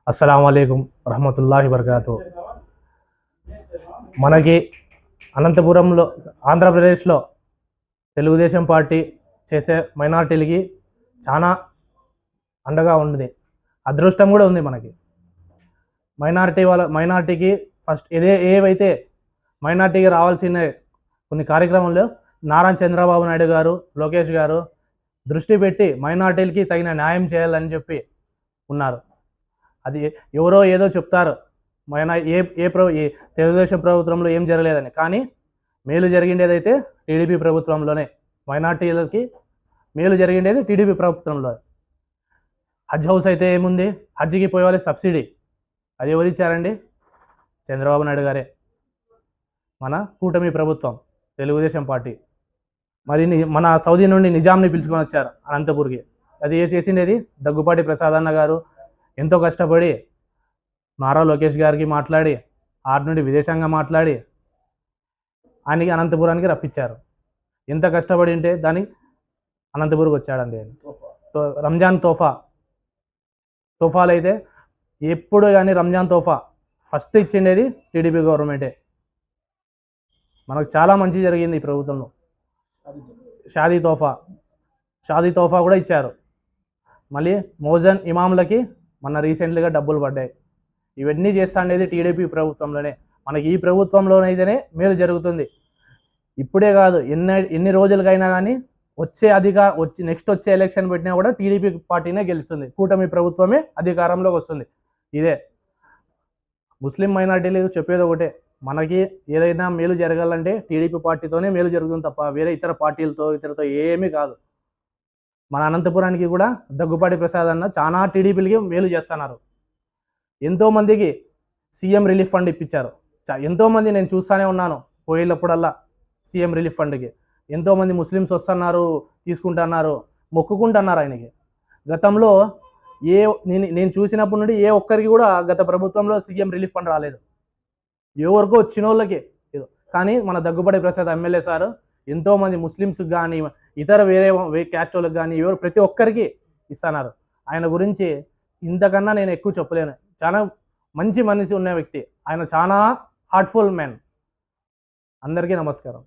అస్సలాము అలైకుం రహమతుల్లాహి వబర్కాతు. మనకి అనంతపురంలో ఆంధ్రప్రదేశ్లో తెలుగుదేశం పార్టీ చేసే మైనార్టీలకి చాలా అండగా ఉంది, అదృష్టం కూడా ఉంది. మనకి మైనార్టీకి ఫస్ట్ ఏవైతే మైనార్టీకి రావాల్సిన కొన్ని కార్యక్రమాల్లో నారా చంద్రబాబు నాయుడు గారు, లోకేష్ గారు దృష్టి పెట్టి మైనార్టీలకి తగిన న్యాయం చేయాలని చెప్పి ఉన్నారు. అది ఎవరో ఏదో చెప్తారు, ఈ తెలుగుదేశం ప్రభుత్వంలో ఏం జరగలేదని. కానీ మేలు జరిగిండేదైతే టీడీపీ ప్రభుత్వంలోనే. మైనార్టీలకి మేలు జరిగిండేది టీడీపీ ప్రభుత్వంలో. హజ్ హౌస్ అయితే ఏముంది, హజ్కి పోయే వాళ్ళకి సబ్సిడీ అది ఎవరు ఇచ్చారండి? చంద్రబాబు నాయుడు గారే, మన కూటమి ప్రభుత్వం, తెలుగుదేశం పార్టీ. మరి మన సౌదీ నుండి నిజాంని పిలుచుకొని వచ్చారు అనంతపూర్కి. అది చేసిండేది దగ్గుపాటి ప్రసాద్ అన్న గారు. ఎంతో కష్టపడి నారా లోకేష్ గారికి మాట్లాడి, ఆటి నుండి విదేశంగా మాట్లాడి ఆయనకి అనంతపురానికి రప్పించారు. ఎంత కష్టపడి ఉంటే దాన్ని అనంతపురికి వచ్చాడండి. రంజాన్ తోఫాలు అయితే ఎప్పుడు కానీ రంజాన్ తోఫా ఫస్ట్ ఇచ్చిండేది టీడీపీ గవర్నమెంటే. మనకు చాలా మంచి జరిగింది ఈ ప్రభుత్వంలో. షాదీ తోఫా కూడా ఇచ్చారు. మళ్ళీ మోజన్ ఇమాములకి మన రీసెంట్లీగా డబ్బులు పడ్డాయి. ఇవన్నీ చేస్తా ఉండేది టీడీపీ ప్రభుత్వంలోనే. మనకి ఈ ప్రభుత్వంలోనైతేనే మేలు జరుగుతుంది. ఇప్పుడే కాదు, ఎన్ని రోజులకైనా కానీ నెక్స్ట్ వచ్చే ఎలక్షన్ పెట్టినా కూడా టీడీపీ పార్టీనే గెలుస్తుంది, కూటమి ప్రభుత్వమే అధికారంలోకి వస్తుంది. ఇదే ముస్లిం మైనార్టీలకు చెప్పేది ఒకటే, మనకి ఏదైనా మేలు జరగాలంటే టీడీపీ పార్టీతోనే మేలు జరుగుతుంది తప్ప వేరే ఇతర పార్టీలతో ఇతరతో ఏమీ కాదు. మన అనంతపురానికి కూడా దగ్గుపాటి ప్రసాద్ అన్న చాలా టీడీపీలకి మేలు చేస్తున్నారు. ఎంతోమందికి సీఎం రిలీఫ్ ఫండ్ ఇప్పించారు. ఎంతోమంది నేను చూస్తూనే ఉన్నాను, పోయేటప్పుడల్లా సీఎం రిలీఫ్ ఫండ్కి ఎంతోమంది ముస్లిమ్స్ వస్తున్నారు, తీసుకుంటున్నారు, మొక్కుకుంటున్నారు ఆయనకి. గతంలో నేను చూసినప్పటి నుండి ఏ ఒక్కరికి కూడా గత ప్రభుత్వంలో సీఎం రిలీఫ్ ఫండ్ రాలేదు. ఎవరికో వచ్చిన వాళ్ళకి. కానీ మన దగ్గుపాటి ప్రసాద్ ఎమ్మెల్యే సారు ఎంతోమంది ముస్లిమ్స్కి కానీ ఇతర వేరే క్యాస్ట్ వాళ్ళకి కానీ ప్రతి ఒక్కరికి ఇస్తున్నారు. ఆయన గురించి ఇంతకన్నా నేను ఎక్కువ చెప్పలేను. చాలా మంచి మనిషి ఉన్న వ్యక్తి ఆయన, చాలా హార్ట్ఫుల్ మ్యాన్. అందరికీ నమస్కారం.